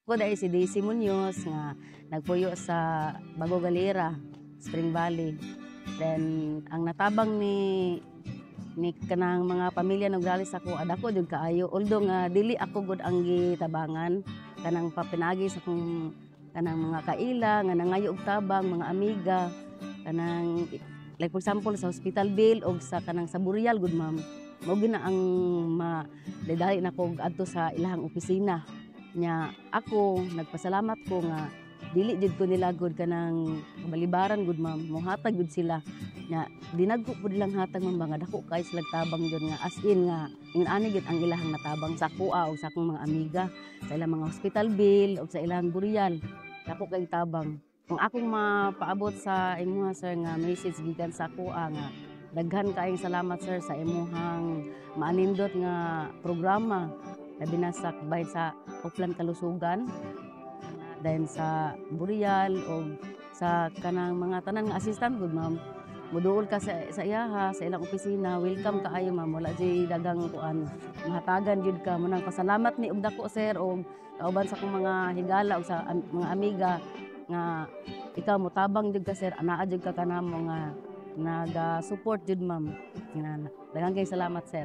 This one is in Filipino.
Ko dahil si Daisy Munoz nga nagpuyo sa Bago Galera, Spring Valley. Then ang natabang ni kanang mga pamilya nagdalis ako adako jud kaayo. Although nga dili ako gud ang gitabangan kanang papinagi sa kong kanang mga kaila nga nangayo og tabang mga amiga kanang like for example sa hospital bill o sa kanang sa burial gud ma'am. Mao gina ang dali na ko adto sa ilahang opisina. Nya ako nagpasalamat ko nga dili jud ko nila gud kanang balibaran gud ma'am mohatag gud sila nya dinagko pud ilang hatag ma'am nga dako kay sila tabang jud nga as in nga ani gid ang ilahang natabang sa kuha o sa akong mga amiga sa ilang mga hospital bill o sa ilang burial dako kay tabang kung akong mapaabot sa imuha sir nga message gikan sa kuha nga daghan kaayong salamat sir sa imuhang maanindot nga programa na binasak bayad sa Oplan Kalusugan then sa burial o sa kanang mga tanan nga assistant gud ma'am muduol ka sa iyaha sa ilang opisina welcome kaayo ma'am wala jay dagang kuan mahatagan jud ka mo nang pasalamat ni og dako sir og kauban sa akong mga higala o sa mga amiga nga ikaw mo tabang jud ka sir anaa jud ka kanamo nga naga support jud ma'am daghang kay salamat sir.